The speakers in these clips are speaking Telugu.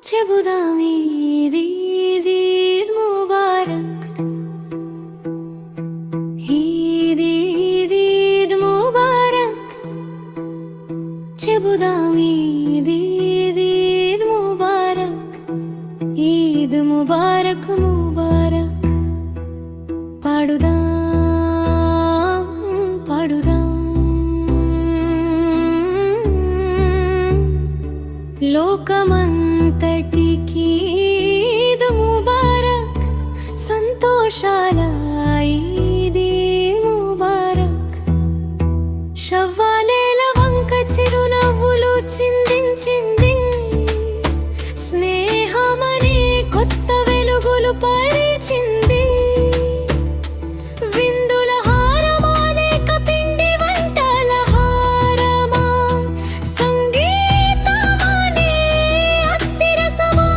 చెబుదాం ఈద్ ముబారక్, ఈద్ ముబారక్. చెబుదాం ఈద్ ముబారక్, ఈద్ ముబారక్ ముబారక్. పాడుదాం పాడుదాం లోకమంతటికి ఈద్ ముబారక్, సంతోషాల ఈద్ ముబారక్. షవ్వాలేల వంక చిరునవ్వులు చిందించింది, స్నేహమనే కొత్త వెలుగులు పరిచింది. విందుల హారమాలేక పిండి వంటల హారమా, సంగీతమనే అత్తిరసమా,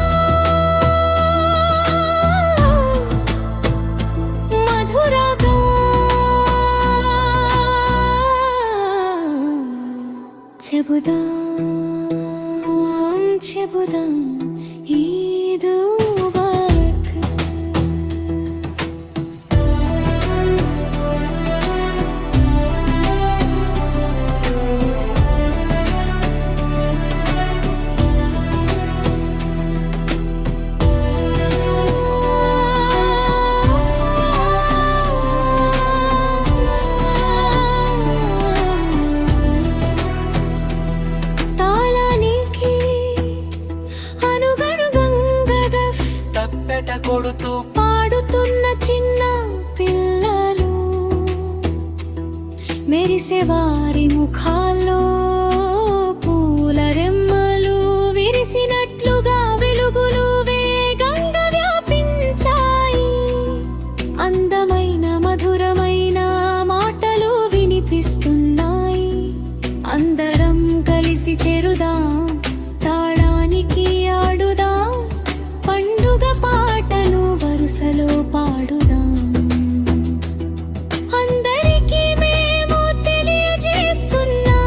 మధురగా చెబుదాం చెబుదాం ఈద్ ముబారక్. తాళానికి అనుగణుగంగగా తప్పెట కొడుతూ పాడుతున్న చిన్న పిల్లలు, మెరిసే వారి ముఖాల్లో పూల రెమ్మలు విరిసినట్లుగా వెలుగులు వేగంగా వ్యాపించాయి. అందమైన మధురమైన మాటలు వినిపిస్తున్నాయి. అందరం కలిసి చేరుదాం, తాళానికి ఆడుదాం, పండుగ పాటను వరుసలో పాడుదాం. అందరికీ మేము తెలియజేస్తున్నాం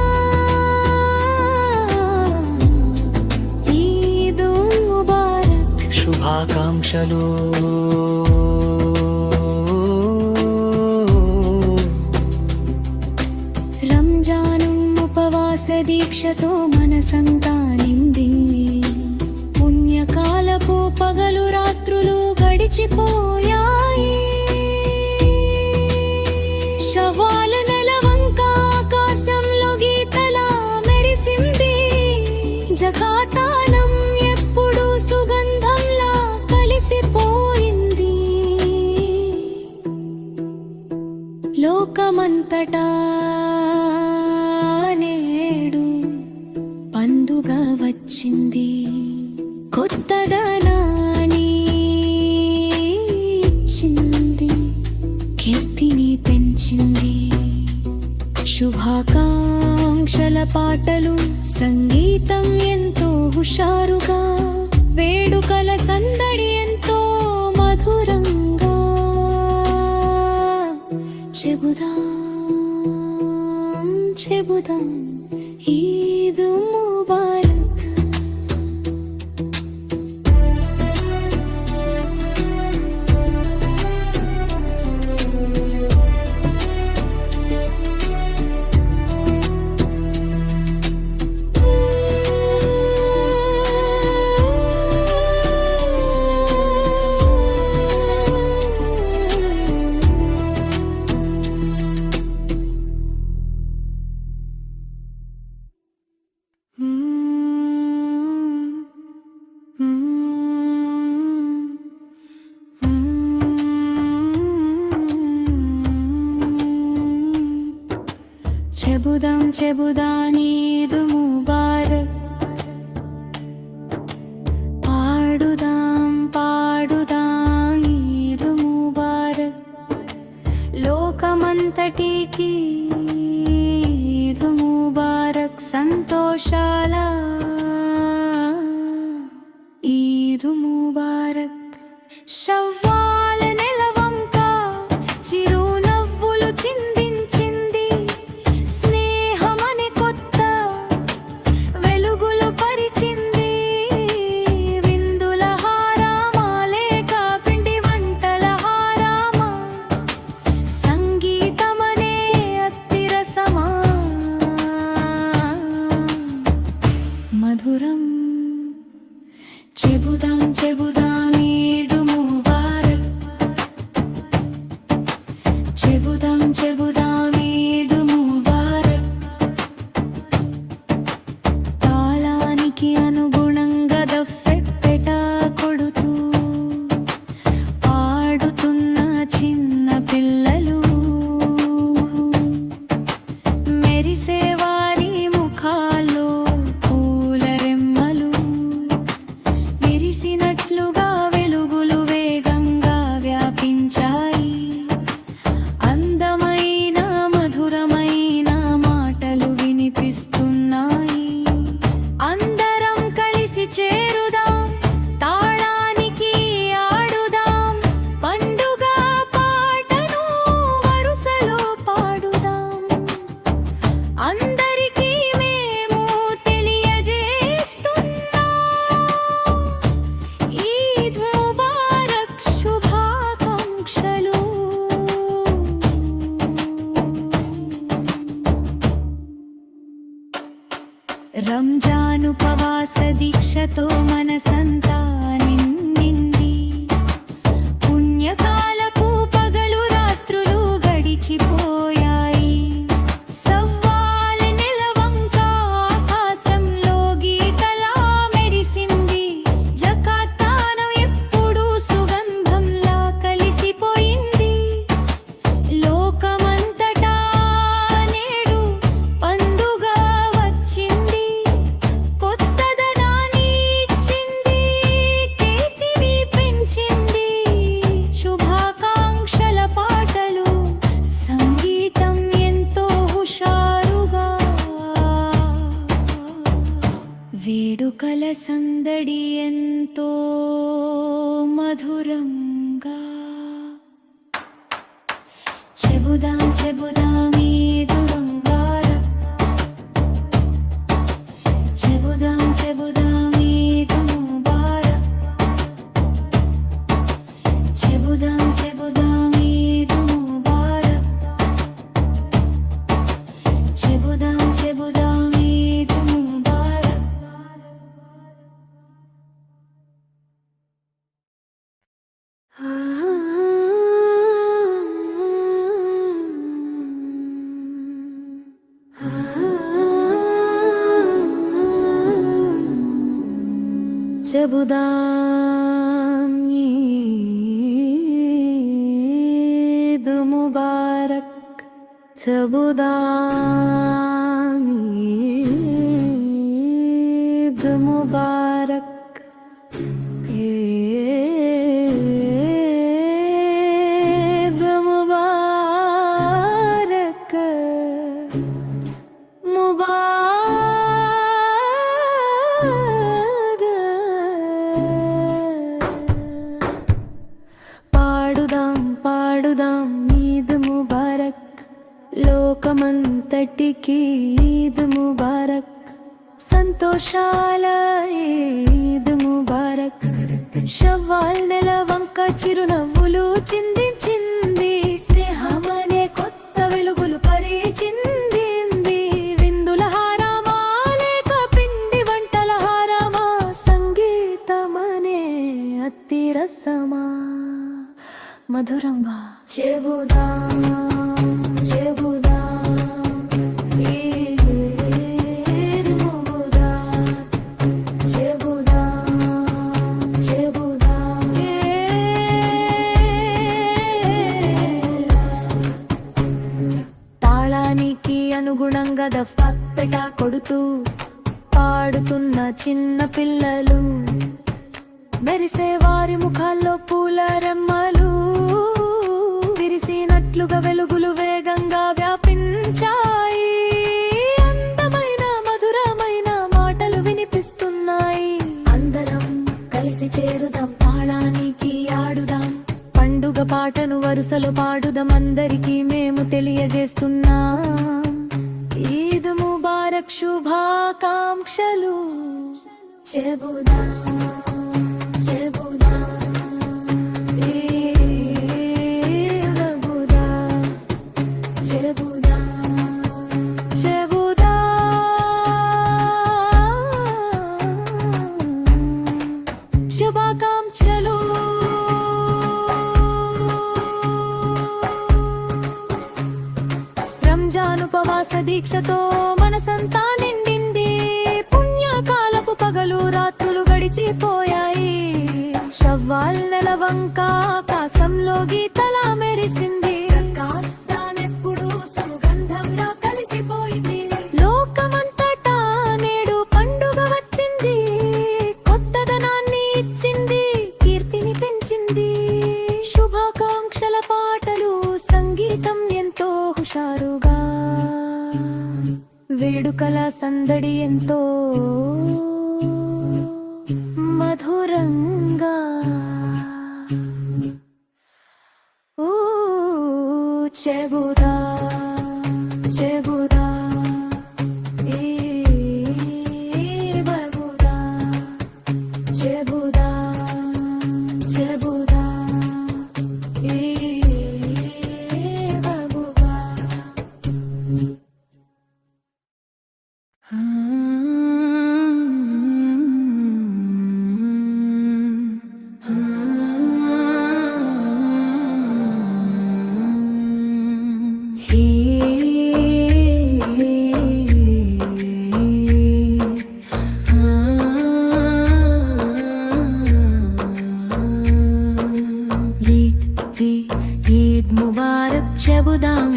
ఈద్ ముబారక్. శుభాకాంక్షలు. రంజాను ఉపవాస దీక్షతో మనసంతా నిండి, పుణ్యకాలపు పగలు రాత్రులు గడిచిపోయాయి. శవాల నెలవంక ఆకాశంలో గీతలా మెరిసింది. జకాతానం ఎప్పుడు సుగంధంలా కలిసిపోయింది. లోకమంతటా నేడు పండుగ వచ్చింది. కొత్తదనాన్ని ఇచ్చింది, కీర్తిని పెంచింది. శుభాకాంక్షల పాటలు, సంగీతం ఎంతో హుషారుగా, వేడుకల సందడి ఎంతో మధురంగా. చెబుదాం చెబుదాం ఈద్ ముబారక్. చెబుదాం చెబుదాం ఈద్ ముబారక్, పాడుదాం పాడుదాం ఈద్ ముబారక్. లోకమంతటికి ఈద్ ముబారక్, సంతోషాల ఈద్ ముబారక్. షవ్వాల నెలవంక చిరునవ్వులు చిందించింది. స్నేహమనే కొత్త వెలుగులు పరిచింది. చెబుదాం చెబుదాం ఈద్ ముబారక్ చెబుదాం చెబుదాం ఈద్ ముబారక్ తాళానికి అనుగుణంగా దఫెపెట కొడుతూ పాడుతున్న చిన్న పిల్లలు మెరిసే వారి ముఖాల్లో పూల రెమ్మలు విరిసినట్లుగా వెలుగులు వేగంగా వ్యాపించాయి అందమైన మధురమైన మాటలు వినిపిస్తున్నాయి అందరం కలిసి చేరుదాం తాళానికి ఆడుదాం పండుగ పాటను వరుసలో పాడుదాం అందరికీ మేము తెలియజేస్తున్నాం ఈద్ ముబారక్ శుభాకాంక్షలు రంజాన్ ఉపవాస దీక్షతో మనసంతా నిండింది పుణ్యకాలపు పగలు రాత్రులు గడిచిపోయాయి సవ్వాల నెలవంక ఆకాశంలో గీతలా మెరిసింది జకాతానం ఎప్పుడు సుగంధంలా కలిసిపోయింది లోకమంతటా నేడు పండుగ వచ్చింది కొత్తదనాన్ని ఇచ్చింది కీర్తిని పెంచింది శుభాకాంక్షల పాటలు సంగీతం ఎంతో హుషారుగా వేడుకల సందడి ఎంతో మధురంగా చెబుదాం చెబుదాం ఈద్ ముబారక్ చెబుదాం చెబుదాం ఈద్ ముబారక్ చెబుదాం చెబుదాం ఈద్ ముబారక్ చెబుదాం చెబుదాం ఈద్ ముబారక్ చెబుదాం ఈద్ ముబారక్ చెబుదాం ఈద్ ముబారక్ ఈద్ ముబారక్ పాడుదాం పాడుదాం ఈద్ ముబారక్ లోకమంతటికి ఈద్ ముబారక్ సంతోషాల ఈద్ ముబారక్ షవ్వాల్ నెలవంక చిరునవ్వులు చిందించింది స్నేహమనే కొత్త వెలుగులు పరిచింది విందుల హారమా లేక పిండి వంటల హారమా సంగీతమనే అతిరసమా మధురంగా చెబుదాం చెబుదాం ఈద్ ముబారక్ చెబుదాం చెబుదాం తాళానికి అనుగుణంగా దఫ్పెట కొడుతూ పాడుతున్న చిన్న పిల్లలు మెరిసే వారి ముఖాల్లో పూల రెమ్మలు విరిసినట్లుగా వెలుగులు వేగంగా వ్యాపించాయి అందమైన మధురమైన మాటలు వినిపిస్తున్నాయి అందరం కలిసి చేరుదాం తాళానికి ఆడుదాం పండుగ పాటను వరుసలో పాడుదాం అందరికీ మేము తెలియజేస్తున్నాం ఈద్ ముబారక్ శుభాకాంక్షలు చెబుదాం చెబుదాం ఈద్ ముబారక్ చెబుదాం చెబుదాం శుభాకాంక్షలు. రంజాన్ ఉపవాస దీక్షతో మనసంతా నిండింది. పుణ్యకాలపు పగలు రాత్రులు గడిచిపోయాయి. షవ్వాల్ నెల వంక ఆకాశంలో గీతలా మెరిసింది. తానెప్పుడు సుగంధంలా కలిసిపోయింది. లోకమంతటా నేడు పండుగ వచ్చింది. కొత్తదనాన్ని ఇచ్చింది, కీర్తిని పెంచింది. శుభాకాంక్షల పాటలు, సంగీతం ఎంతో హుషారుగా, వేడుకల సందడి ఎంతో మధురంగా. చెబుదా చెబుదా ఏ బబుదా, చెబుదా చెబుదా ఏ బబుదా. ఈద్ ముబారక్ చెబుదాం,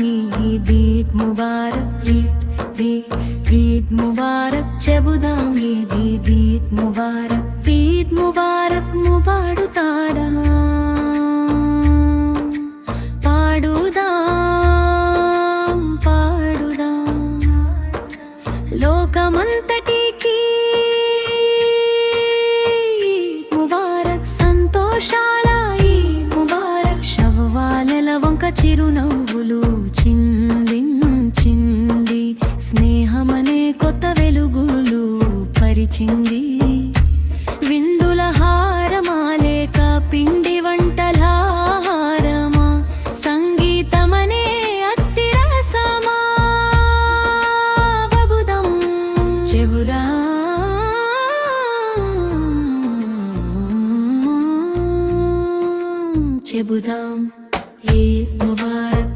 ఈద్ ముబారక్, ఈద్ ముబారక్ చెబుదాం, ఈద్ ముబారక్, ఈద్ ముబారక్ ముబాడుతాడా, పాడుదాం పాడుదాం లోకమంతటికి ముబారక్, సంతోషాల ముబారక్. శవ్వాలెల వంక చిరునవ్వులు చిందించింది. స్నేహమనే కొత్త వెలుగులు పరిచింది. విందుల హారమాలేక పిండి వంటల హారమా, సంగీతమనే అత్తిరసమా. బబుదం చెబుదా చెబుదాం, ఈద్ ముబారక్,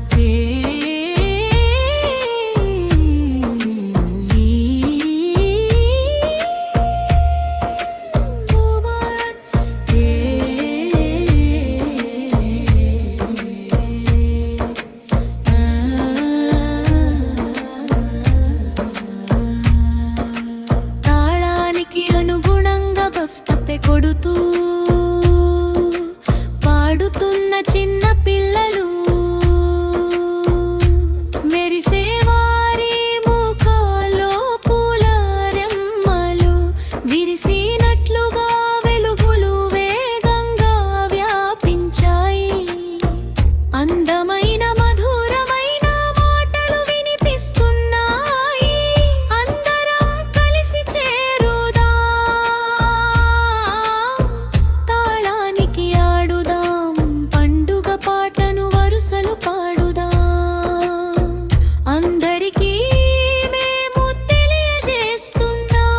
తాళానికి అనుగుణంగా బఫ్తపె కొడుతూ పాడుతున్న చిన్న పిల్లలు, మెరిసే వారి ముఖాల్లో పూల రెమ్మలు, విరిసినట్లుగా వెలుగులు వేగంగా వ్యాపించాయి. అందమైన మధురమైన మాటలు వినిపిస్తున్నాయి. అందరం కలిసి చేరుదాం, తాళానికి ఆడుదాం, పండుగ పాటను వరుసలు పాడుదాం. అందరికీ మేము తెలియజేస్తున్నాం,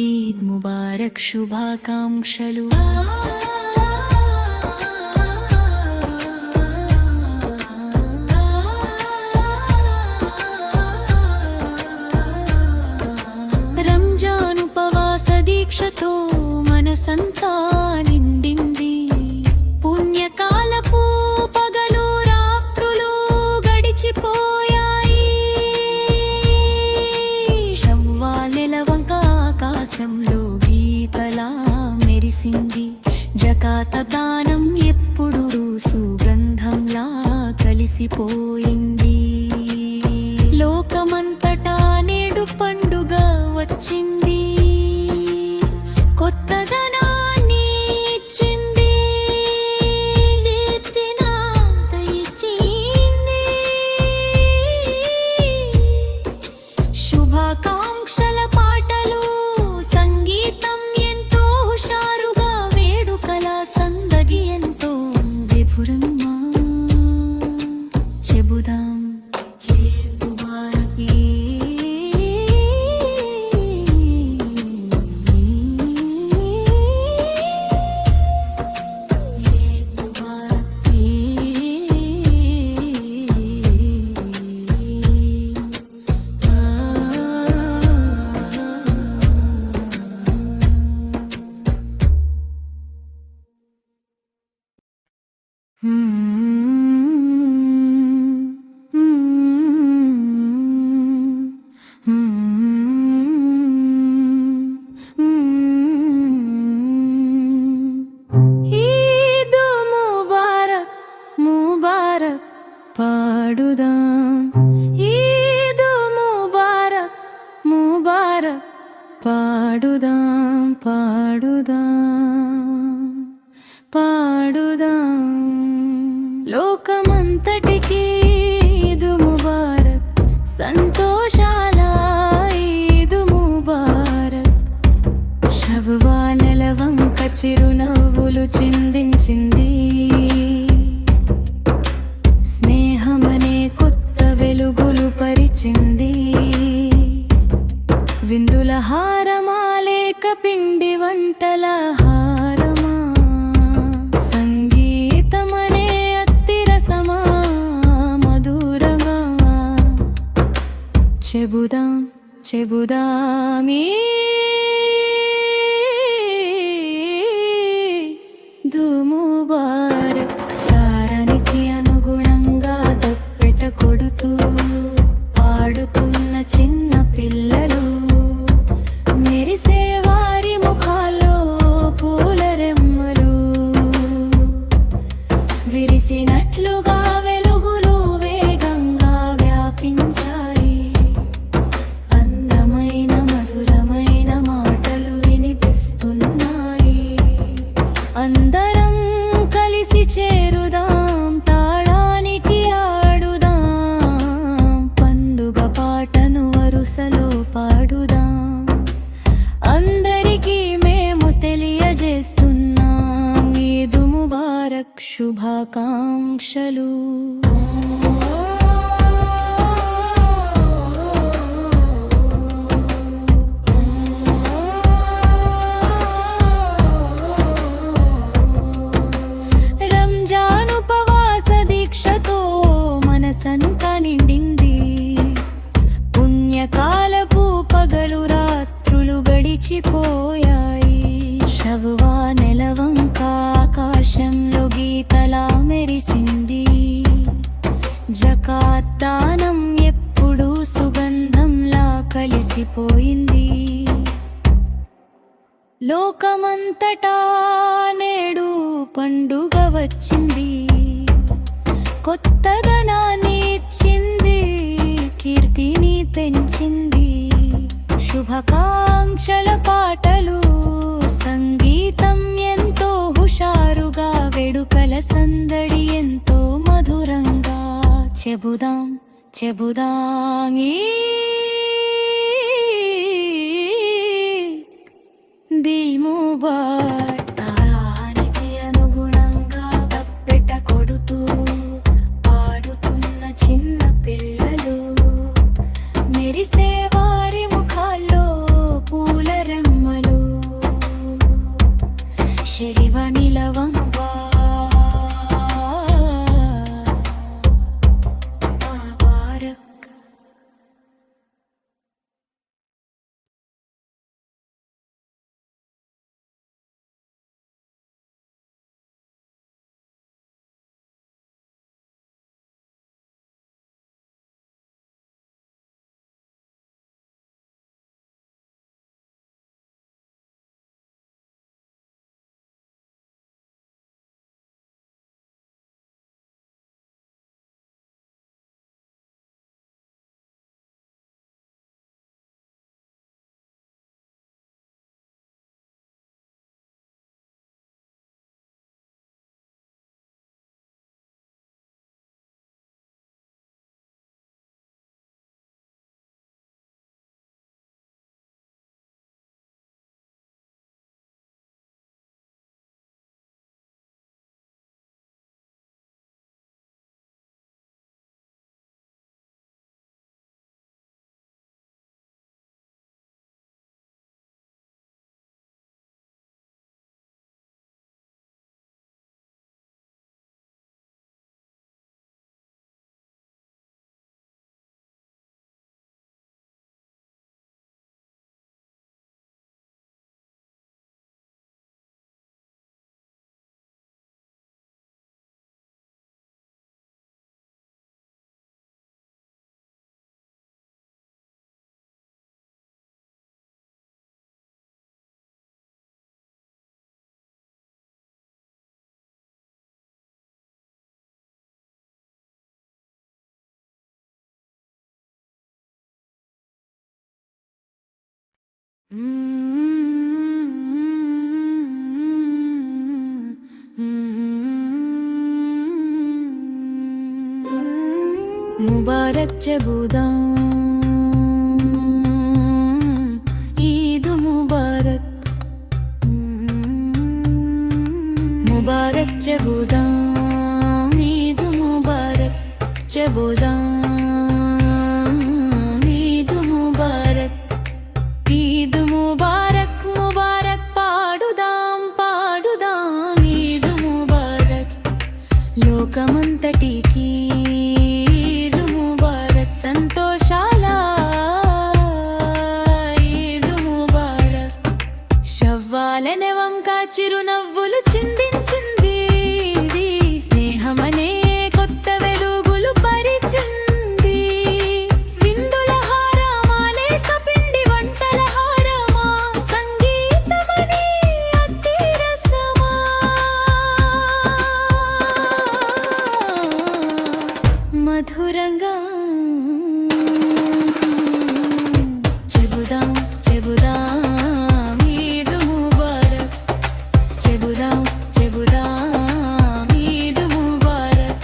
ఈద్ ముబారక్ శుభాకాంక్షలు. రంజాన్ ఉపవాస దీక్షతో మనసంతా నిండింది. పుణ్యకాలపు పగలు రాత్రులు గడిచిపోయాయి. షవ్వాలెల వంక ఆకాశంలో గీతలా మెరిసింది. జకాత దానం ఎప్పుడు సుగంధంలా కలిసిపోయింది. లోకమంతటా నేడు పండుగ వచ్చింది. కొత్తదనాన్ని ఇచ్చింది, దీప్తినాంత ఇచ్చింది. శుభాకాంక్షల పాటలు, సంగీతం ఎంతో హుషారుగా, వేడుకల సందడి ఎంతో విపురంగా. చెబుదాం ఈద్ ముబారక్, ఈద్ పాడుదాం పాడుదాం పాడుదాం లోకమంతటికి ఈద్ ముబారక్ సంతోషాల ఈద్ ముబారక్ శవ్వానెల వంక చిరునవ్వులు చిందించింది స్నేహమనే కొత్త వెలుగులు పరిచింది విందుల హారమా లేక పిండి వంటల హారమా సంగీతమనే అత్తిరసమా మధురమా చెబుదాం చెబుదామీ ముబారక్ తారానికి అనుగుణంగా దప్పెట కొడుతూ పాడుతున్న చిన్న పిల్లలు మెరిసే వారి ముఖాల్లో పూల రెమ్మలు విరిసినట్లుగా వెలుగులు వేగంగా వ్యాపించాయి అందమైన మధురమైన మాటలు వినిపిస్తున్నాయి అందరం కలిసి చేరుదాం తాళానికి ఆడుదాం పండుగ పాటను వరుసలో పాడుదాం అందరికీ మేము తెలియజేస్తున్నాం ఈద్ ముబారక్ శుభాకాంక్షలు మనసంతా నిండింది పుణ్యకాలపు పగలు రాత్రులు గడిచిపోయాయి శవ్వానెల వంక ఆకాశంలో గీతలా మెరిసింది జకాత్ దానం ఎప్పుడూ సుగంధంలా కలిసిపోయింది లోకమంతటా నేడు పండుగ వచ్చింది కొత్తదనాన్ని ఇచ్చింది కీర్తిని పెంచింది శుభాకాంక్షల పాటలు సంగీతం ఎంతో హుషారుగా వేడుకల సందడి ఎంతో మధురంగా చెబుదాం చెబుదాం ఈద్ ముబారక్ తారానికి అనుగుణంగా దప్పెట కొడుతూ చిన్న పిల్లలు మెరిసే వారి ముఖాల్లో పూల రెమ్మలు శరివ నిలవంబా ముబారక్ చెబుదాం, ఈద్ ముబారక్. ముబారక్ చెబుదాం, ఈద్ ముబారక్ చెబుదాం, ఈద్ ముబారక్. ఈద్ ముబారక్ ముబారక్ పాడుదాం పాడుదాం, ఈద్ ముబారక్. లోకమంతటికి ఈద్ ముబారక్, సంతోషాల ఈద్ ముబారక్. షవ్వాలనే వంక చిరునవ్వులు చిందించింది, స్నేహమనే కొత్త వెలుగులు పరిచింది. విందుల హారమా లేక పిండి వంటల హారమా, సంగీతమనే అతి రసమా. మధురంగా చెబుదాం చెబుదాం, ఈద్ ముబారక్. చెబుదాం చెబుదాం, ఈద్ ముబారక్.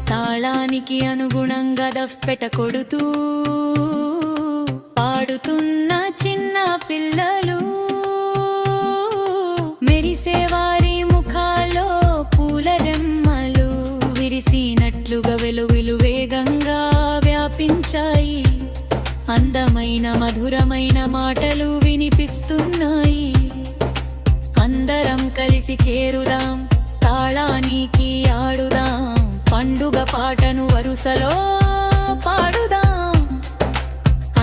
తాళానికి అనుగుణంగా దఫ్పెట కొడుతూ పాడుతున్న చిన్న పిల్లలు, మెరిసే వారి ముఖాల్లో పూల రెమ్మలు విరిసినట్లుగా వెలుగులు వేగంగా వ్యాపించాయి. అందమైన మధురమైన మాటలు వినిపిస్తున్నాయి. అందరం కలిసి చేరుదాం, తాళానికి ఆడుదాం, పండుగ పాటను వరుసలో పాడుదాం.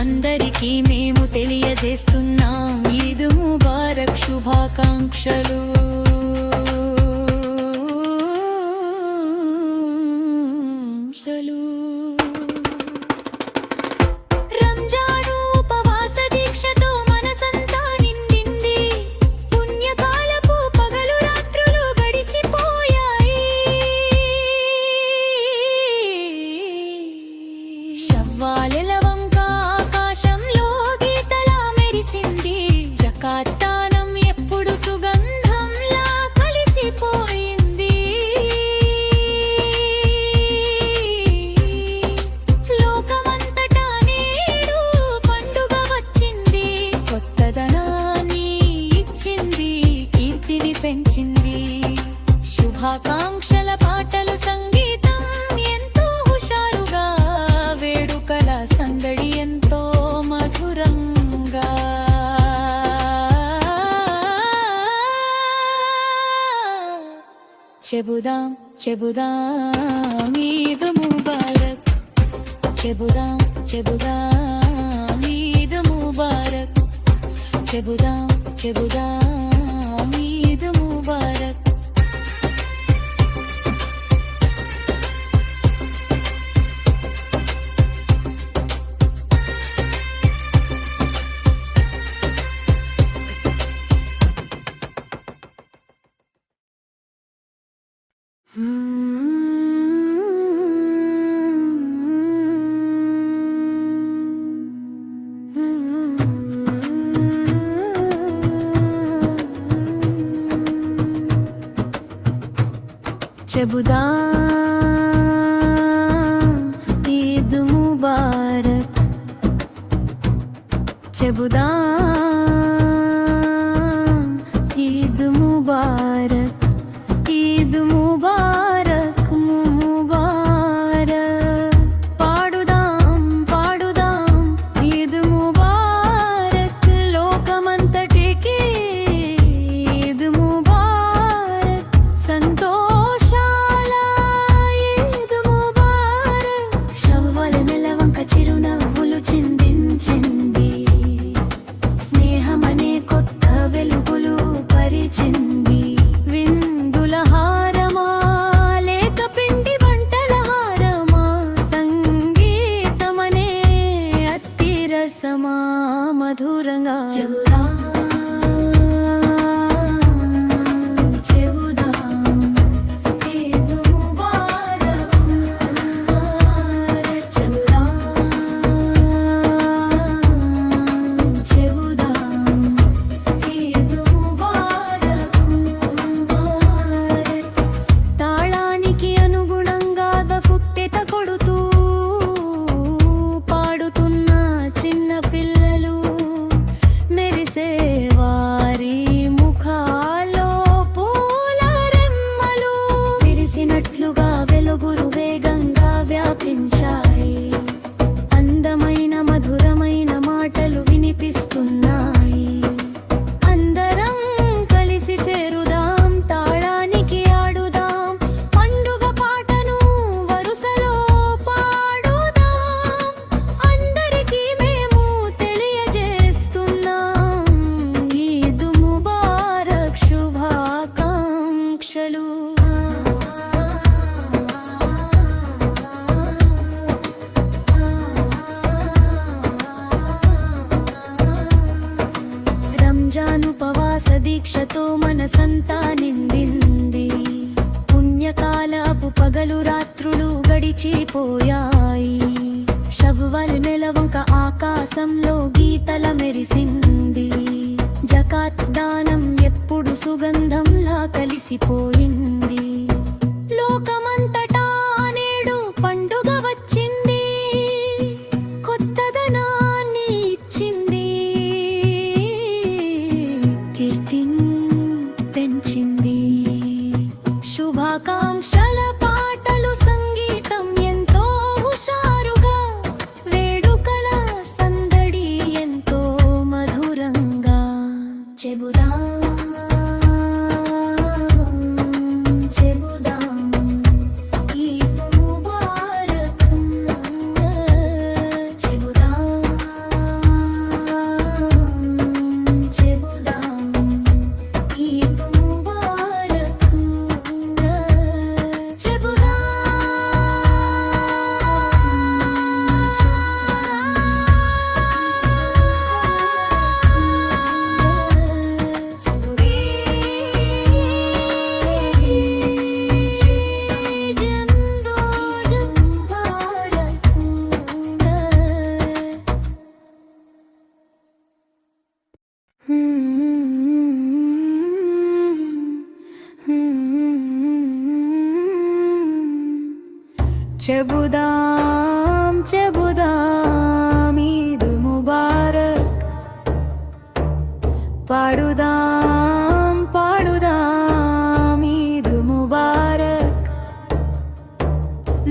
అందరికీ మేము తెలియజేస్తున్నాం ఈద్ ముబారక్ శుభాకాంక్షలు. రంజాను ఉపవాస దీక్షతో మనసంతా నిండింది. పుణ్యకాలపు పగలు రాత్రులు గడిచిపోయాయి. షవ్వాలెల వంక ఆకాశంలో గీతలా మెరిసింది. జకాత్తానం ఎప్పుడు సుగంధంలా కలిసిపోయింది. లోకమంతటా నేడు పండుగ వచ్చింది. కొత్తదనాన్ని ఇచ్చింది, కీర్తిని పెంచింది. శుభాకాంక్షల పాటలు సంగీతం ఎంతో హుషారుగా, వేడుకల సందడి ఎంతో మధురంగా. చెబుదాం చెబుదాం, ఈద్ ముబారక్. చెబుదాం చెబుదాం, ఈద్ ముబారక్. చెబుదాం చెబుదాం, ఈద్ ముబారక్. చెబుదాం ఈద్ ముబారక్. చెబుదాం ఈద్ ముబారక్. ఈద్ ముబారక్ ముబారక్. పాడుదాం పాడుదాం ఈద్ ముబారక్. లోకమంతటికి ఈద్ ముబారక్. సంతోషాల ఈద్ ముబారక్. షవ్వాల నెల వంక చిరునవ్వులు చిందించింది. సమా మధురంగా తాళానికి అనుగుణంగా దఫుట్టెట కొడుతూ పాడుతున్న చిన్న పిల్లలు మెరిసే వారి ముఖాల్లో పూల రెమ్మలు విరిసినట్లుగా వెలుగులు వేగంగా వ్యాపించాయి. అందమైన మధురమైన మాటలు వినిపిస్తున్నాయి. అందరం కలిసి చేరుదాం, తాళానికి ఆడుదాం, పండుగ పాటను వరుసలో పాడుదాం. అందరికీ మేము తెలియజేస్తున్నాం ఈద్ ముబారక్ శుభాకాంక్షలు. రంజాన్ ఉపవాస దీక్షతో మనసంతా నిండింది. పుణ్యకాలపు పగలు రాత్రులు గడిచిపోయాయి. షవ్వల్ నెలవంక ఆకాశంలో గీతల మెరిసింది. జకాత్ దానం ఎప్పుడు సుగంధంలా కలిసిపోయింది. లోకమంతటా నేడు పండుగ వచ్చింది, కొత్తదనాన్ని ఇచ్చింది, కీర్తిని పెంచింది. శుభాకాంక్షల పాటలు సంగీతం ఎంతో హుషారుగా, వేడుకల సందడి ఎంతో మధురంగా. చెబుదాం చెబుదాం ఈద్ ముబారక్. చెబుదాం చెబుదాం ఈద్ ముబారక్. చెబుదాం చెబుదాం చెబుదాం ఈద్ ముబారక్. పాడుదాం పాడుదాం ఈద్ ముబారక్.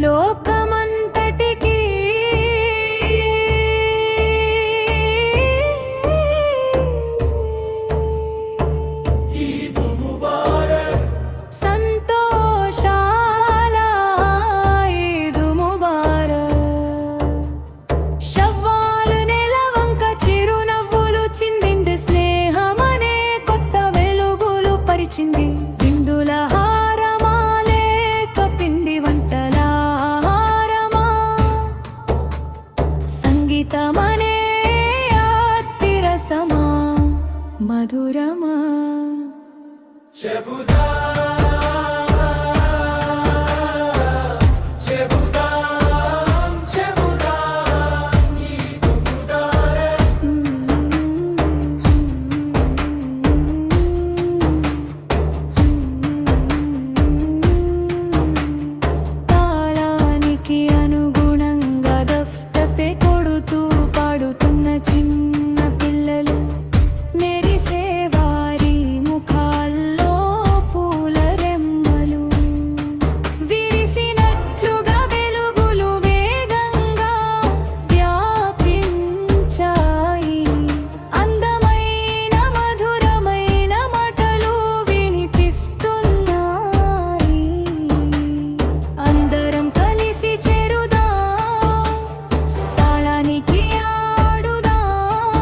లోకమంతటికి సంతోషాల ఈద్ ముబారక్. షవ్వాల్ నెలవంక చిరునవ్వులు చిందింది. స్నేహమనే కొత్త వెలుగులు పరిచింది. విందుల హారమా లేక పిండి వంటల హారమా, సంగీతమనే అతిరసమా మధురమా. తాళానికి అనుగుణంగా దఫ్తపే కొడుతూ పాడుతున్న చిన్న పిల్లలు మెరిసే వారి ముఖాల్లో పూల రెమ్మలు విరిసినట్లుగా వెలుగులు వేగంగా వ్యాపించాయి. అందమైన మధురమైన మాటలు వినిపిస్తున్నాయి. అందరం కలిసి చేరుదాం, తాళానికి ఆడుదాం,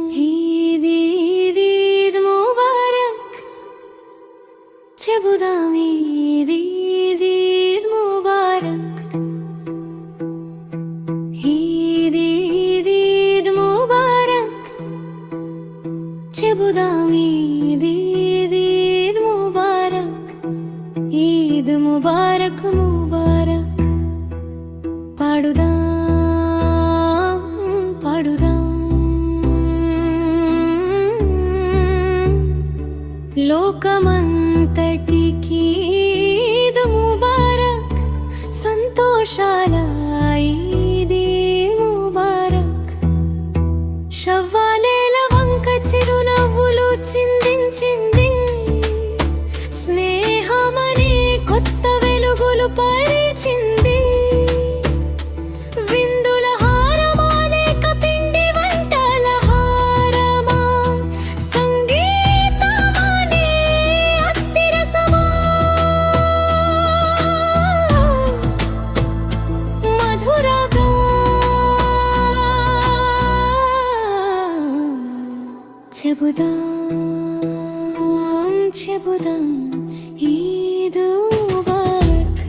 ఈద్ ఈద్ ఈద్ ముబారక్ చెబుదాం ఈద్ ఈద్ ఈద్ ముబారక్ ఈద్ ఈద్ ఈద్ ముబారక్ చెబుదాం ఈద్ ఈద్ ఈద్ ముబారక్ ఈద్ ముబారక్ ముబారక్ పాడుదాం పాడుదాం లోకమంతటికి ఈద్ ముబారక్ సంతోషాల ఈద్ ముబారక్ శవ్వాలేల వంక చిరునవ్వులు చిందించింది స్నేహమనే కొత్త వెలుగులు పరిచింది విందుల హారమా లేక పిండి వంటల హారమా సంగీతమనే అత్తిరసమా మధురగా చెబుదాం చెబుదాం ఈద్ ముబారక్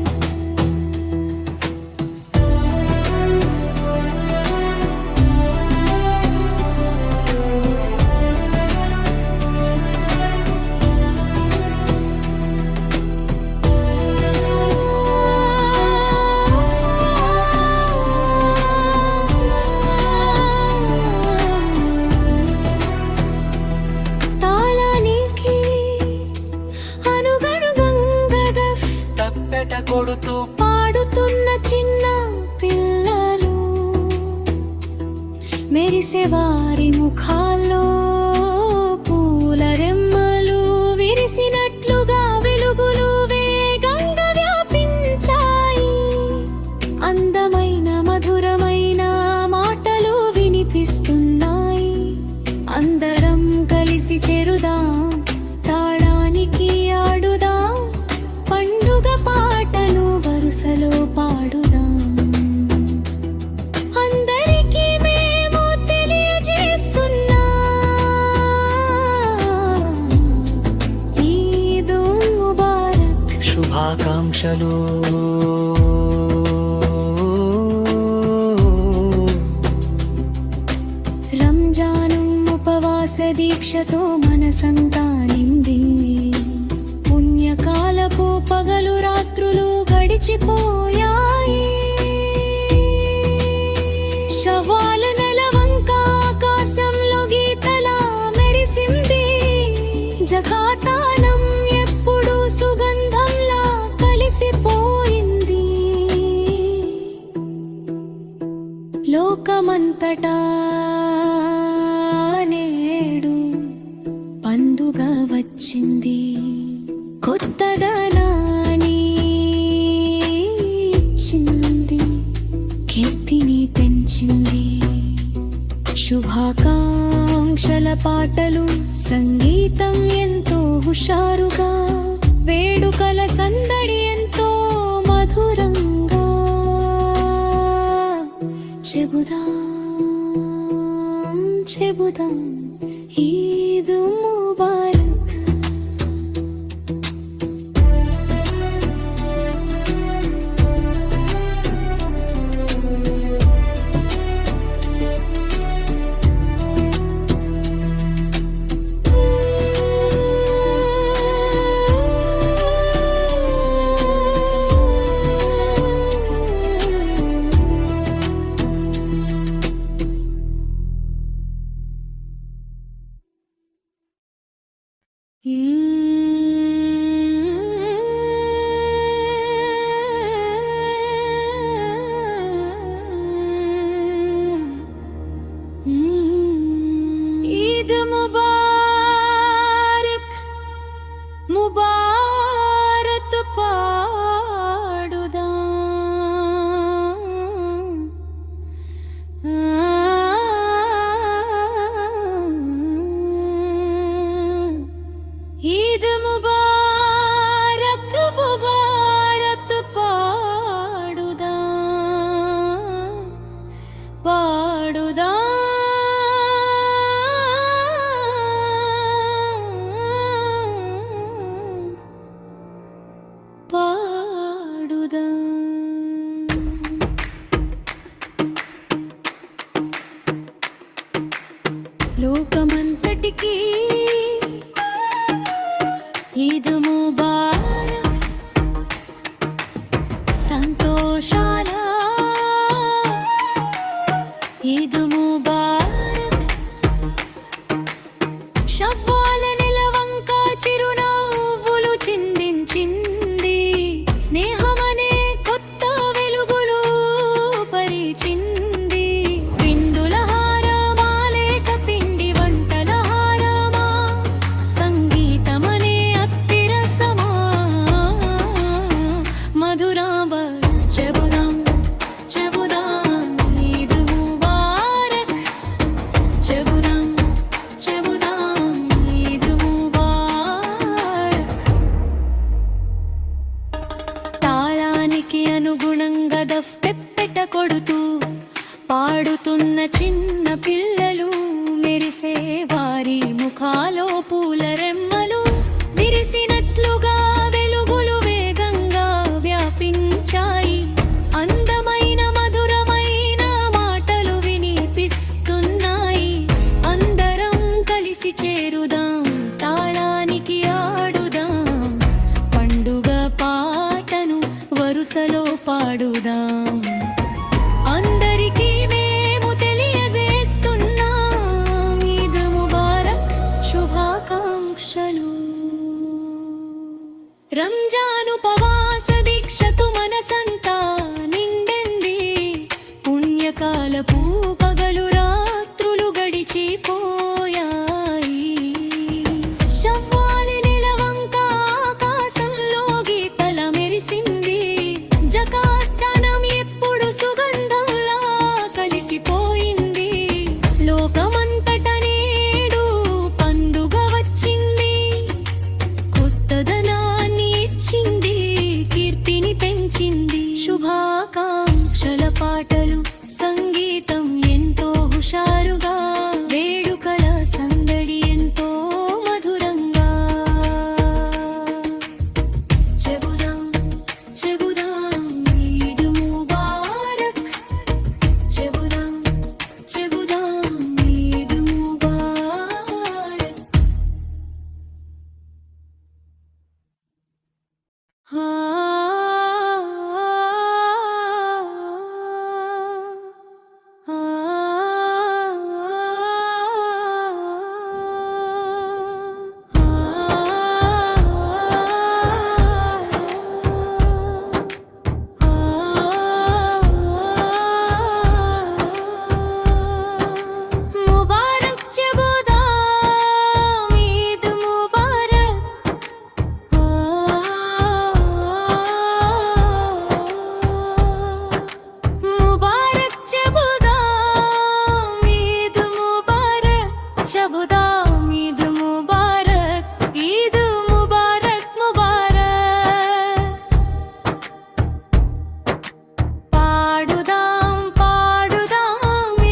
తాళానికి అనుగణుగంగగా తప్పెట కొడుతూ పాడుతున్న చిన్న పిల్లలు మెరిసే వారి ముఖాల్లో పూల రెమ్మలు విరిసినట్లుగా వెలుగులు వేగంగా వ్యాపించాయి అందమైన మధురమైన మాటలు వినిపిస్తున్నాయి అందరం కలిసి చేరుదాం తాళానికి ఆడుదాం పండుగ పాటలు వరుసలో పాడుదాం అందరికీ మేము తెలియజేస్తున్నా ఈద్ ముబారక్ శుభాకాంక్షలు రంజాను ఉపవాస దీక్షతో మనసంతా నిండి పుణ్యకాలపు పగలు రాత్రులు గడిచిపోయాయి శవాల నెలవంక ఆకాశంలో గీతలా మెరిసింది జకాతానం ఎప్పుడు సుగంధంలా కలిసిపోయింది లోకమంతటా నేడు పండుగ వచ్చింది కొత్తదనాన్ని ఇచ్చింది కీర్తిని పెంచింది శుభాకాంక్షల పాటలు సంగీతం ఎంతో హుషారుగా వేడుకల సందడి ఎంతో మధురంగా చెబుదాం చెబుదాం ఈద్ ముబారక్ ఈద్ ముబారక్ లోకమంతటికీ ఈద్ ముబారక్ సంతోషాల ఈద్ ముబారక్ షవ్వాల నెలవంక చిరునవ్వులు చిందించింది స్నేహమనే కొత్త వెలుగులు పరిచింది విందుల హారమా లేక పిండి వంటల హారమా సంగీతమనే అత్తిరసమా మధురాంబ చెబుదాం చెబుదాం ఈద్ ముబారక్ చెబుదాం చెబుదాం ఈద్ ముబారక్ తాళానికి అనుగుణంగా దఫ్పెప్పెట కొడుతూ పాడుతున్న చిన్న పిల్లలు మెరిసే వారి ముఖాలో పూల రెమ్మలు విరిసినట్లుగా వెలుగులు వేగంగా వ్యాపించాయి అందమైన మధురమైన మాటలు వినిపిస్తున్నాయి అందరం కలిసి చేరుదాం తాళానికి ఆడుదాం పండుగ పాటను వరుసలో పాడుదాం అందరికీ మేము తెలియజేస్తున్నాం ఈద్ ముబారక్ శుభాకాంక్షలు రంజాన్ ఉపవాస దీక్షతో మనసంతా నిండింది పుణ్యకాలపు పగలు రాత్రులు గడిచిపోయాయి షవ్వాలి నెలవంక ఆకాశంలో గీతల మెరిసింది జకాత్ దానం ఎప్పుడు సుగంధంలా కలిసిపోయింది లోకమంతట నేడు పండుగ వచ్చింది కొత్తదనాన్ని ఇచ్చింది కీర్తిని పెంచింది శుభాకాంక్షల పాటలు సంగీతం ఎంతో హుషారుగా వేడుకల సందడి ఎంతో మధురంగా చెబుదాం చెబుదాం ఈద్ ముబారక్ చెబుదాం చెబుదాం ఈద్ ముబారక్ ముబారక్ చెబుదాం ఈద్ ముబారక్ ముబారక్ చెబుదాం ఈద్ ముబారక్ చెబుదాం ఈద్ ముబారక్ ఈద్ ముబారక్ ముబారక్ పాడుదాం పాడుదాం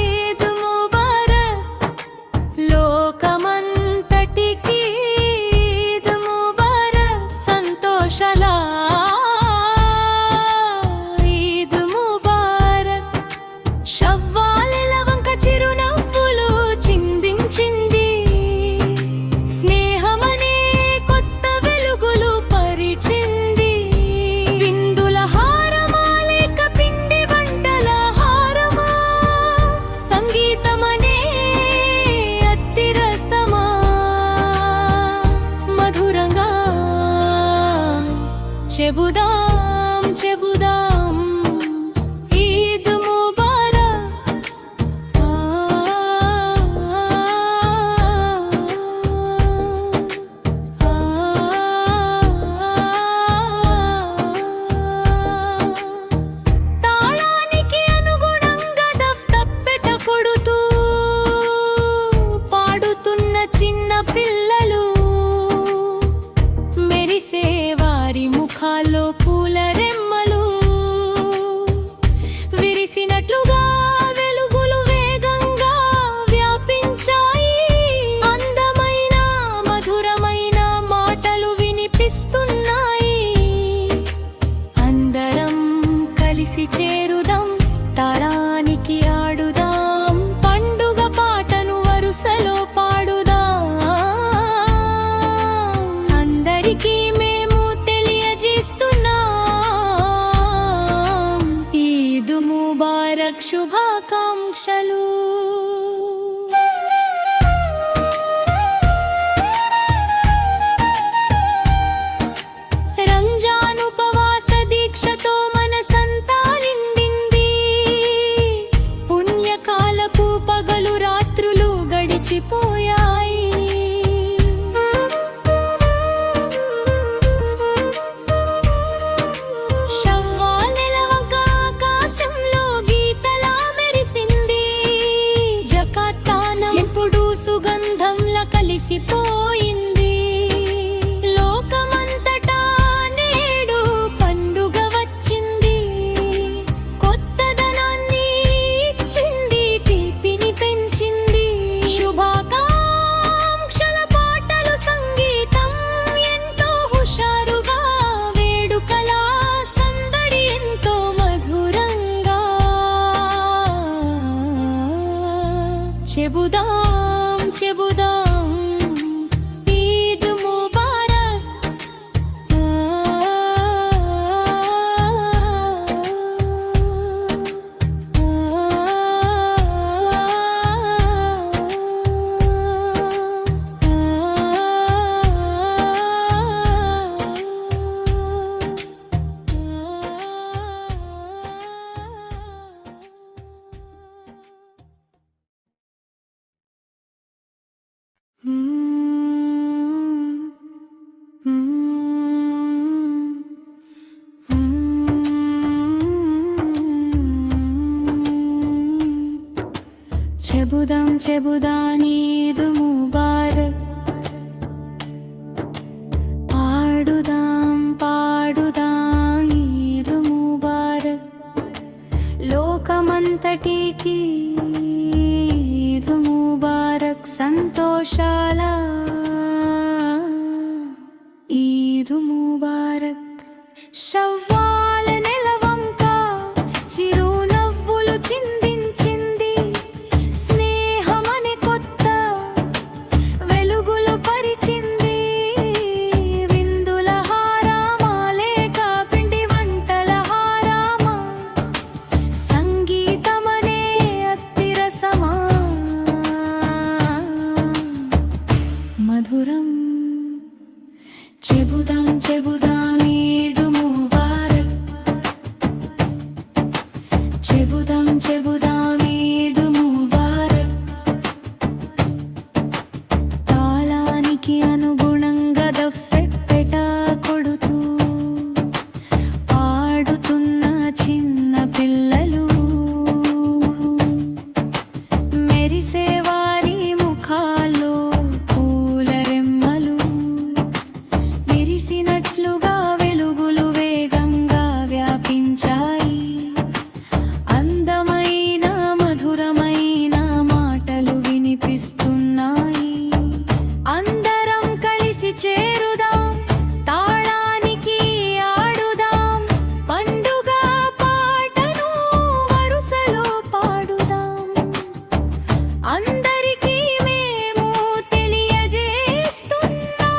ఈద్ ముబారక్ లోకమంతటికీ ఈద్ ముబారక్ సంతోషాల ఈద్ ముబారక్ షవ్వాల నెలవంక చిరునవ్వులు చిందించింది స్నేహమనే కొత్త వెలుగులు పరిచింది విందుల హారమా లేక పిండి వంటల హారమా సంగీతమనే అత్తిరసమా మధురంగా చెబుదాం చెబుదాం ఈద్ ముబారక్ తాళానికి అనుగుణంగా దఫ్తప్పెట కొడుతూ పాడుతున్న చిన్న పిల్లలు మెరిసే వారి ముఖాల్లో కలిసిపోయింది. లోకమంతటా నేడు పండుగ వచ్చింది. కొత్తదనాన్ని ఇచ్చింది, తీపిని పెంచింది. శుభాకాంక్షల పాటలు, సంగీతం ఎంతో హుషారుగా, వేడుకల సందడి ఎంతో మధురంగా. చెబుదాం చెబుదాం ఈద్ ముబారక్. చెబుదాం చెబుదాం ఈద్ ముబారక్. పాడుదాం పాడుదాం ఈద్ ముబారక్. లోకమంతటికి ఈద్ ముబారక్. సంతోషాల ఈద్ ముబారక్. షవ్వాల నెలవంక చిరునవ్వులు చిందించింది. స్నేహమనే కొత్త వెలుగులు పరిచింది. విందుల హారామా లేక పిండి వంటల హారామా, సంగీతమనే అత్తిరసమా, మధురం. చెబుదాం చెబుదాం ఈద్ ముబారక్. చెబుదాం చెబుదాం ఈద్ ముబారక్. తాళానికి అనుగుణంగా దఫ్ఫెట కొడుతూ పాడుతున్న చిన్న పిల్లలు. మెరిసే వారి ముఖాల్లో పూల రెమ్మలు. విరిసినట్లుగా వెలుగులు వేగంగా వ్యాపించాయి. అందమైన మధురమైన మాటలు వినిపిస్తున్నాయి. అందరం కలిసి చేరుదాం, తాళానికి ఆడుదాం. పండుగ పాటను వరుసలో పాడుదాం. అందరికీ మేము తెలియజేస్తున్నాం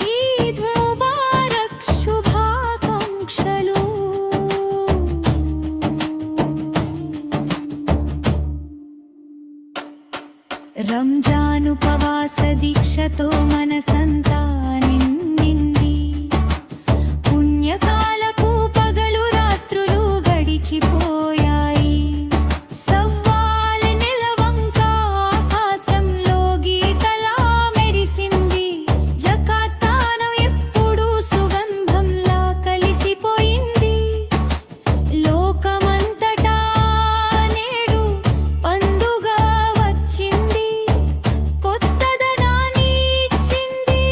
ఈద్ ముబారక్ శుభాకాంక్షలు. రంజాన్ ఉపవాస దీక్షతో మనసంతా నిండింది. పుణ్యకాలపు పగలు రాత్రులు గడిచిపోయాయి. సవ్వాల నెలవంక ఆకాశంలో గీతలా మెరిసింది. జకాతానం ఎప్పుడు సుగంధంలా కలిసిపోయింది. లోకమంతటా నేడు పండుగ వచ్చింది. కొత్తదనాన్ని ఇచ్చింది,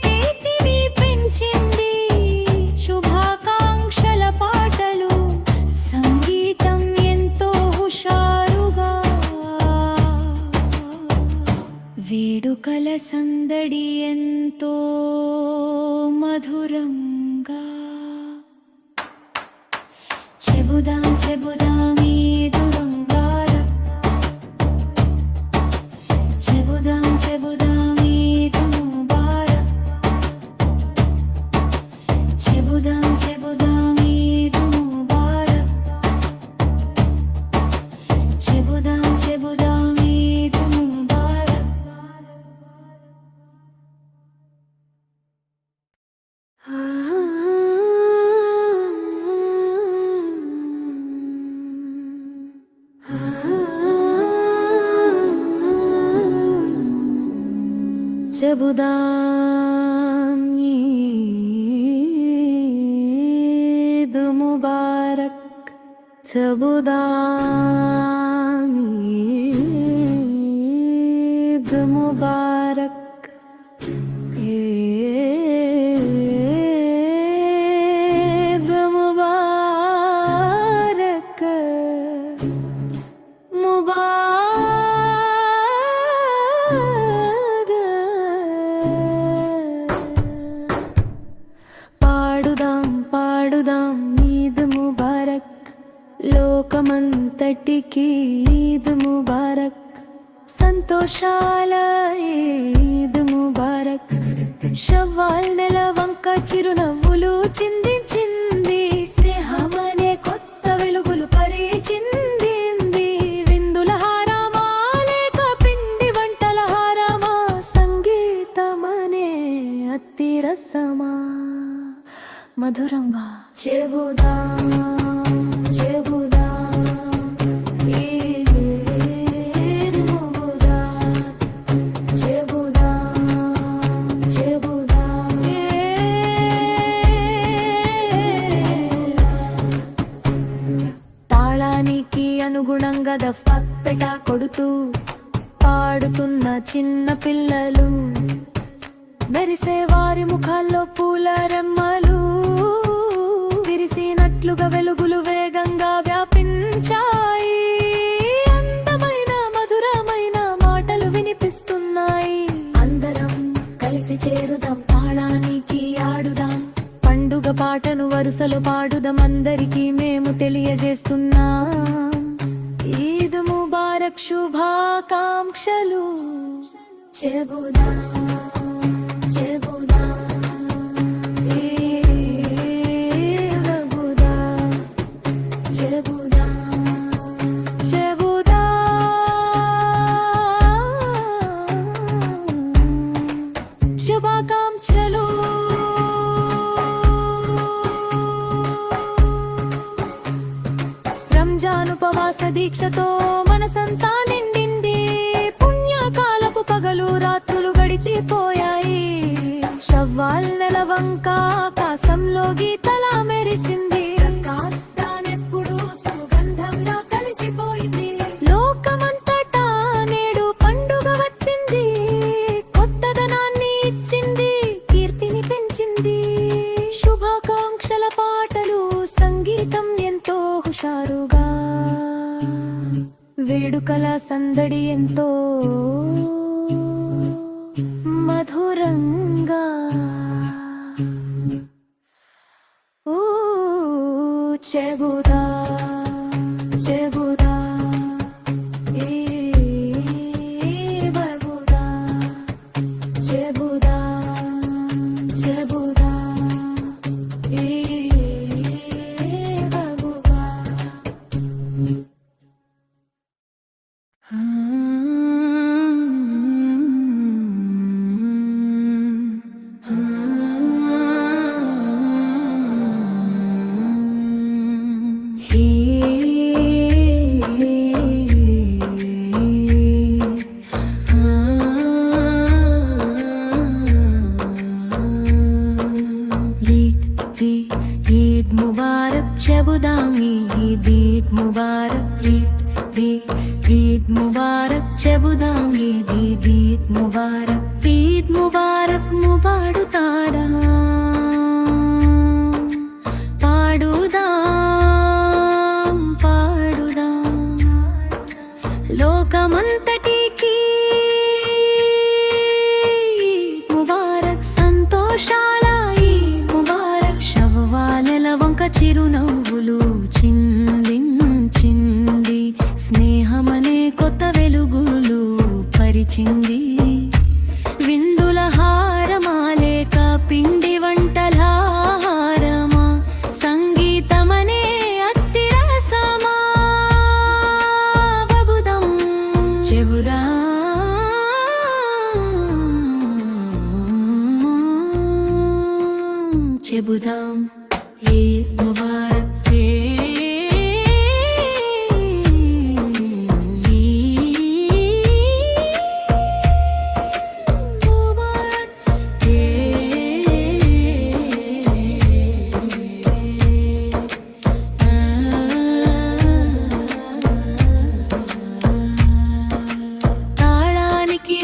కీర్తిని పెంచింది. శుభాకాంక్షల పాటలు, సంగీతం ఎంతో హుషారుగా, వేడుకల సందడి ఎంతో మధురంగా. చెబుదాం చెబుదాం ఈద్ ముబారక్. చెబుదాం చెబుదాం ఈద్ ముబారక్. చెబుదాం చెబుదాం ఈద్ ముబారక్. చెబుదాం చెబుదాం ఈద్ ముబారక్. చెబుదాం ఈద్ ముబారక్. చెబుదాం ఈద్ ఈద్ ముబారక్ ఈద్ ముబారక్ పాడుదాం పాడుదాం ఈద్ ముబారక్ లోకమంతటికి ఈద్ ముబారక్ సంతోషాల ఈద్ ముబారక్ షవ్వాల్ నెల వంక చిరునవ్వులు చిందించింది స్నేహమనే కొత్త వెలుగులు పరిచింది విందుల హారమా లేక పిండి వంటల హారమా సంగీతమనే అతి రసమా మధురంగా చెబుదాం చెబుదాం ఈద్ ముబారక్ చెబుదాం చెబుదాం తాళానికి అనుగుణంగా దఫ్ఫపెట కొడుతూ పాడుతున్న చిన్న పిల్లలు మెరిసే వారి ముఖాల్లో పూల రెమ్మలు విరిసినట్లుగా వెలుగులు వేగంగా వ్యాపించాయి అందమైన మధురమైన మాటలు వినిపిస్తున్నాయి అందరం కలిసి చేరుదాం తాళానికి ఆడుదాం పండుగ పాటను వరుసలో పాడుదాం అందరికీ మేము తెలియజేస్తున్నాం ఈద్ ముబారక్ శుభాకాంక్షలు చెబుదాం చెబుదాం ఈద్ ముబారక్ చెబుదాం చెబుదాం శుభాకాంక్షలు రంజాన్ ఉపవాస దీక్షతో మనసంతా నిండింది పుణ్యకాలపు పగలు రాత్రులు గడిచిపోయాయి షవ్వాల్ నెల వంక ఆకాశంలో గీతలా మెరిసింది తానెప్పుడు సుగంధంలా కలిసిపోయింది లోకమంతటా నేడు పండుగ వచ్చింది కొత్తదనాన్ని ఇచ్చింది కీర్తిని పెంచింది శుభాకాంక్షల పాటలు సంగీతం ఎంతో హుషారుగా వేడుకల సందడి ఎంతో మధురంగా చెబుదా చెబుదా బబుదా చెబుదా చెబుదా బబుదా ఈద్ ముబారక్ చెబుదాం ఈద్ ముబారక్ ఈద్ ముబారక్ చెబుదాం ఈద్ ముబారక్ ముబాడుతాడా పాడుదాం పాడుదాం లోకమంతటికి ముబారక్ సంతోషాల ముబారక్ శవ్వాలెల వంక చిరునవ్వులు చిందించింది స్నేహమనే కొత్త వెలుగులు పరిచింది విందుల హారమా లేక పిండి వంటల హారమా సంగీతమనే అతి రసమా బబుదం చెబుదా చెబుదాం ఈద్ ముబారక్ తాళానికి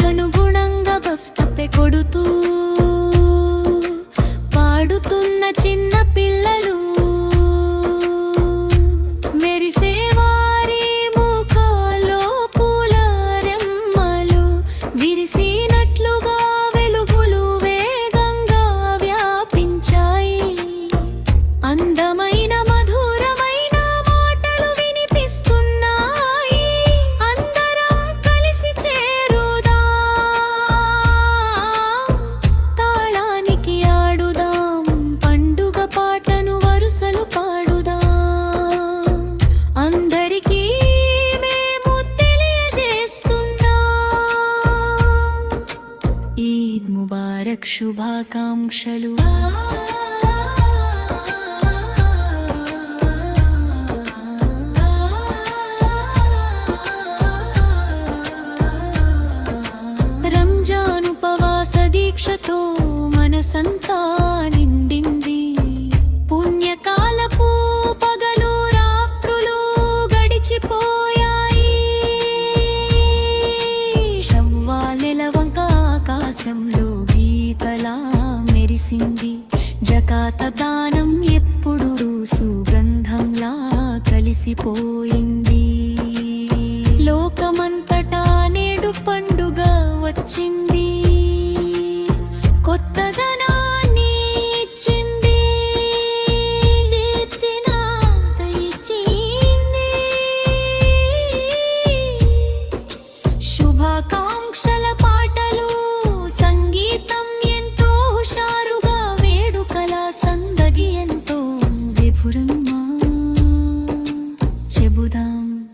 ముబారక్ శుభాకాంక్షలు. రంజాన్ ఉపవాస దీక్షతో మనసంతా నిండింది. పుణ్యకాలపు పగలు రాత్రులు గడిచిపోయాయి. షవ్వాల్ నెలవంక ఆకాశంలో గీతలా మెరిసింది. జకాత దానం ఎప్పుడు సుగంధంలా కలిసిపోయింది. లోకమంతటా నేడు పండుగ వచ్చింది. కొత్తదనాన్ని ఇచ్చింది. దీప్తినాత ఇచ్చింది. శుభాకాంక్షల పాటలు సంగీతం ఎంతో హుషారుగా వేడుకల సందడి ఎంతో విపురంగా చెబుదాం.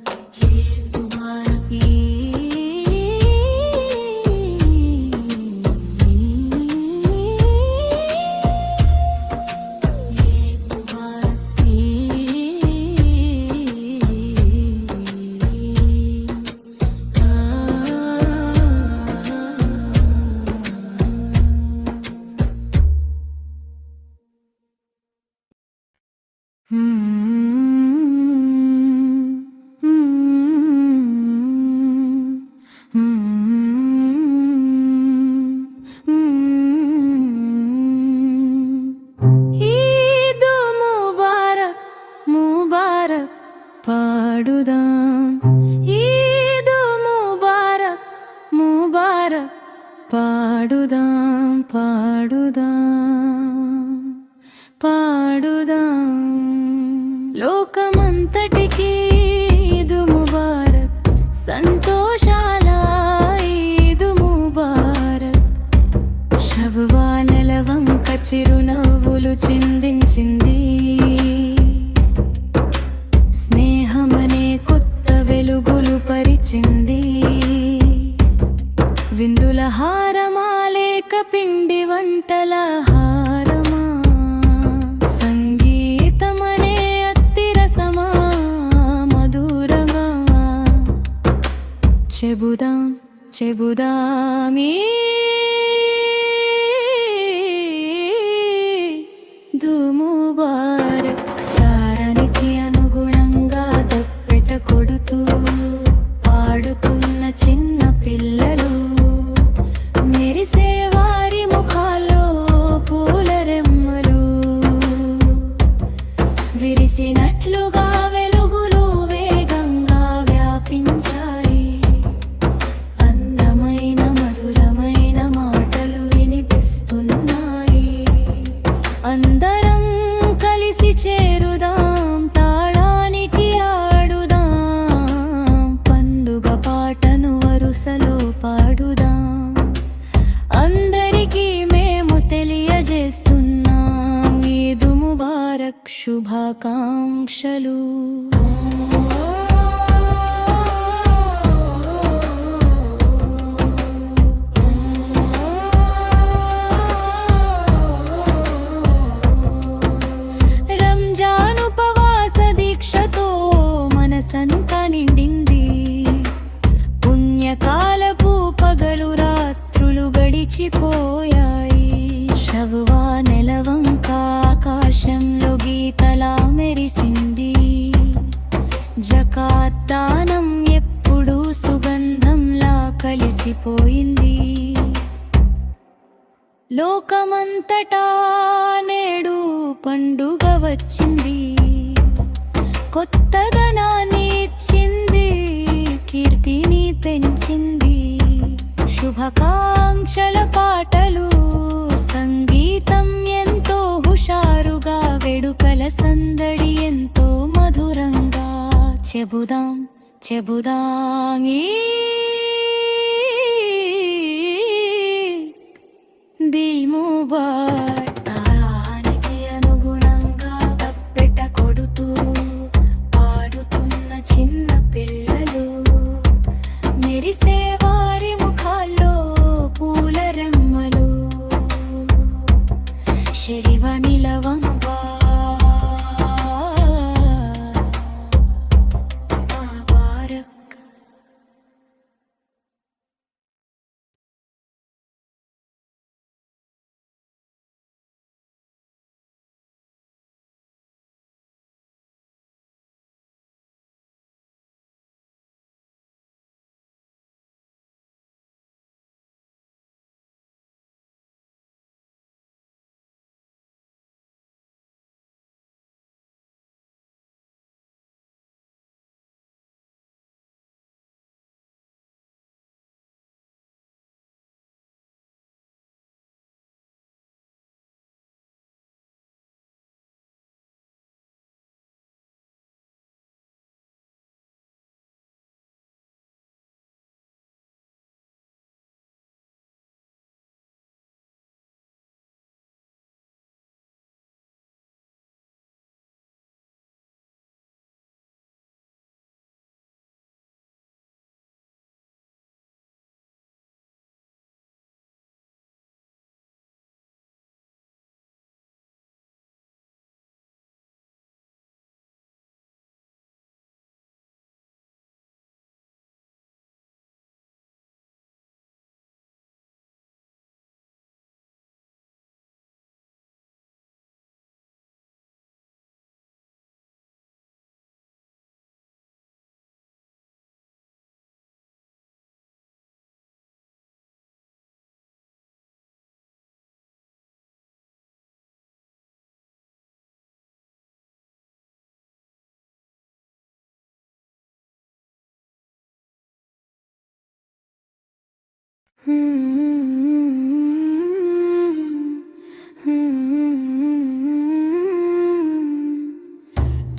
ఈద్ ముబారక్ ముబారక్ పాడుదాం. ఈద్ ముబారక్ ముబారక్ పాడుదాం. పాడుదాం. లోకమంతటికి ఈద్ ముబారక్. సంతోషాల ఈద్ ముబారక్. షవ్వాల్ నెలవంక చిరునవ్వులు చిందించింది. స్నేహమనే కొత్త వెలుగులు పరిచింది. విందుల హారమా లేక పిండి వంటల హారమా? సంగీతమనే అత్తిరసమా మధురమా? చెబుదాం చెబుదాం ఈద్ ముబారక్. తారానికి అనుగుణంగా దప్పెట కొడుతూ పాడుతున్న చిన్న పిల్లలు. మెరిసే వారి ముఖాల్లో పూల రెమ్మలు. విరిసినట్లుగా వెలుగులు వేగంగా వ్యాపించాయి. అందమైన మధురమైన మాటలు వినిపిస్తున్నాయి. అందరం కలిసి చేరుదాం. తాళానికి ఆడుదాం. పండుగ పాటను వరుసలో పాడుదాం. అందరికీ మేము తెలియజేస్తున్నాం ఈద్ ముబారక్ శుభాకాంక్షలు. రంజాన్ ఉపవాస దీక్షతో మనసంతా నిండింది. పుణ్యకాలపు పగలు రాత్రులు గడిచిపోయాయి. షవ్వాల్ నెలవంక ఆకాశంలో గీతలా మెరిసింది. జకాత్ దానం ఎప్పుడు సుగంధంలా కలిసిపోయింది. లోకమంతటా నేడు పండుగ వచ్చింది. కొత్తదనాన్ని ఇచ్చింది. కీర్తిని పెంచింది. శుభాకాంక్షల పాటలు సంగీతం ఎంతో హుషారుగా వేడుకల సందడి ఎంతో మధురంగా చెబుదాం చెబుదాం ఈద్ ముబారక్. తారానికి అనుగుణంగా తప్పెట కొడుతూ పాడుతున్న చిన్న పిల్లలు. మెరిసే వారి ముఖాల్లో పూల రెమ్మలు.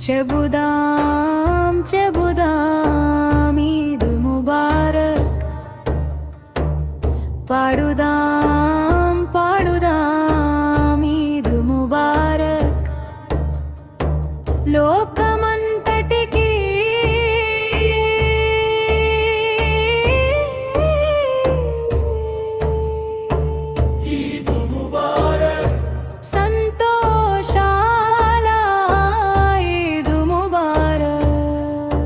చెబుదాం చెబుదాం ఈద్ ముబారక్ పాడుదాం పాడుదాం ఈద్ ముబారక్ లోకమంతటికి సంతోషాల ఈద్ ముబారక్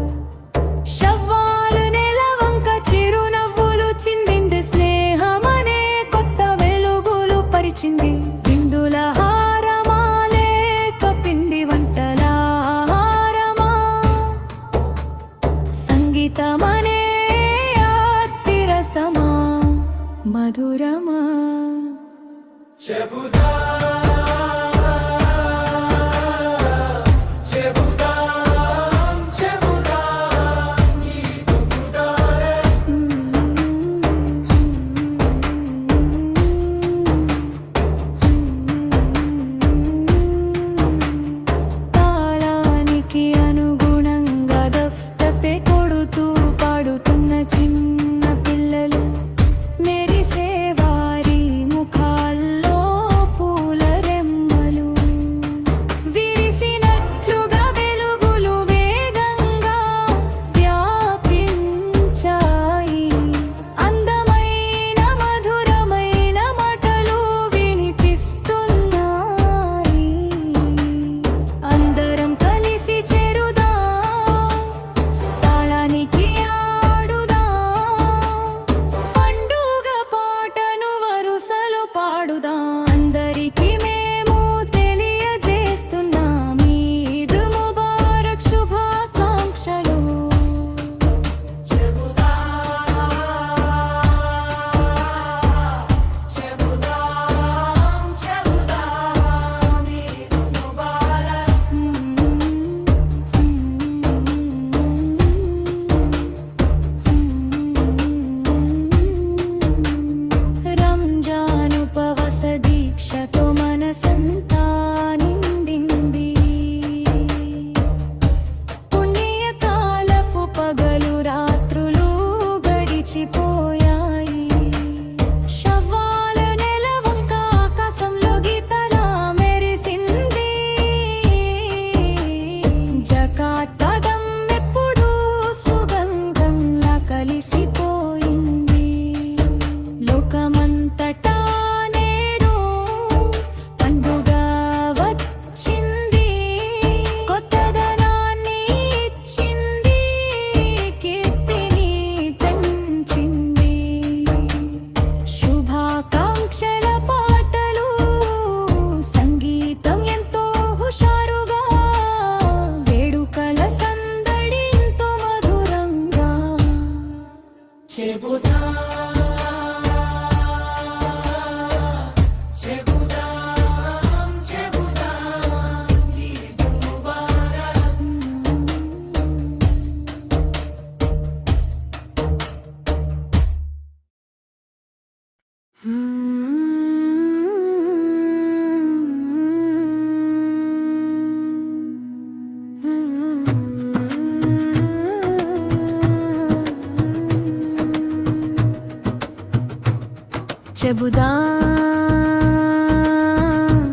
షవ్వాల్ నెలవంక చిరునవ్వులు చిందింది స్నేహమనే కొత్త వెలుగులు పరిచింది విందుల హారమా లేక పిండి వంటల హారమా సంగీతమనే అతిరసమా మధురమా తాళానికి అనుగుణంగా దఫ్తపే కొడుతూ పాడుతున్న చిన్న పిల్లలు మెరిసే వారి ముఖాల్లో పూల రెమ్మలు విరిసినట్లుగా వెలుగులు వేగంగా వ్యాపించాయి అందమైన మధురమైన మాటలు వినిపిస్తున్నాయి అందరం కలిసి చేరుదాం తాళానికి ఆడుదాం పండుగ పాటను వరుసలు పాడుదాం అందరికీ మేము తెలియజేస్తున్నాం ఈద్ ముబారక్ శుభాకాంక్షలు చెబుదాం ఈద్ ముబారక్ రంజాన్ ఉపవాస దీక్షతో మనసంతా నిండింది పుణ్యకాలపు పగలు రాత్రులు గడిచిపోయాయి షవ్వాల నెలవంక ఆకాశంలో గీతలా మెరిసింది జకాత్ పదం ఎప్పుడూ సుగంధంలా కలిసిపోయింది లోకమంతటా నేడు పండుగ వచ్చింది కొత్తదనాన్ని ఇచ్చింది కీర్తిని పెంచింది శుభాకాంక్షల పాటలు సంగీతం ఎంతో హుషారుగా వేడుకల సందడి ఎంతో మధురంగా చెబుదాం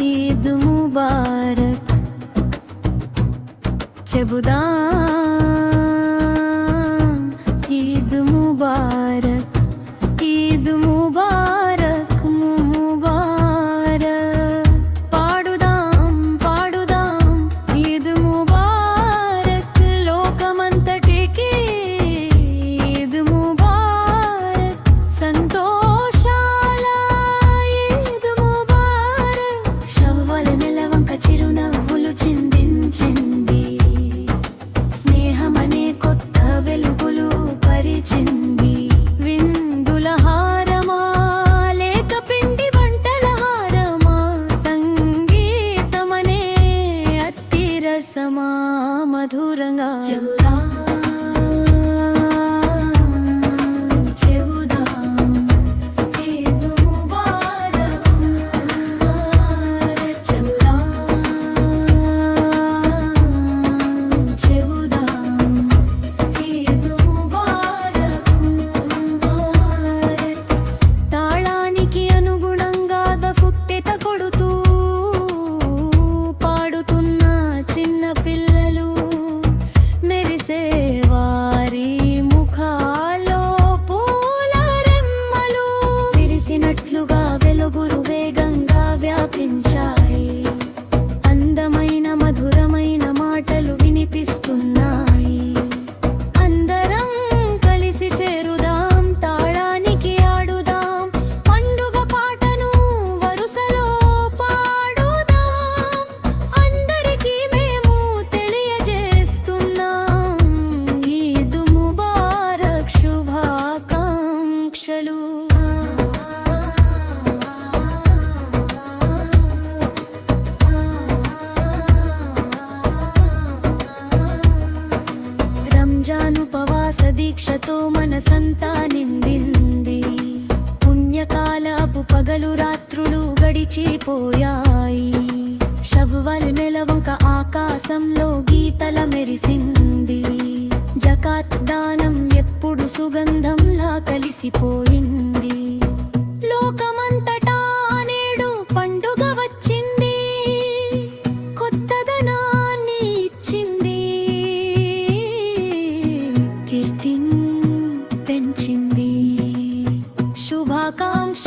ఈద్ ముబారక్ చెబుదాం ఈద్ ముబారక్ ఈద్ ముబారక్ ముబారక్ పాడుదాం పాడుదాం ఈద్ ముబారక్ లోకమంతటికి ఈద్ ముబారక్ సంతోషాల ఈద్ ముబారక్ షవ్వాల నెలవంక చిరునవ్వులు చిందించింది స్నేహమనే కొత్త వెలుగులు పరిచింది విందుల హారమా లేక పిండి వంటల హారమా సంగీతమనే అతిరసమా మధురంగా చెబుదాం చెబుదాం దీక్షతో మనసంతా నిండింది. పుణ్యకాలపు పగలు రాత్రులు గడిచిపోయాయి. షవ్వల్ నెలవంక ఆకాశంలో గీతల మెరిసింది. జకాత్ దానం ఎప్పుడు సుగంధంలా కలిసిపోయింది. లోకమంతటా నేడు పండుగ వచ్చింది, కొత్తదనాన్ని ఇచ్చింది, కీర్తిని పెంచింది. శుభాకాంక్ష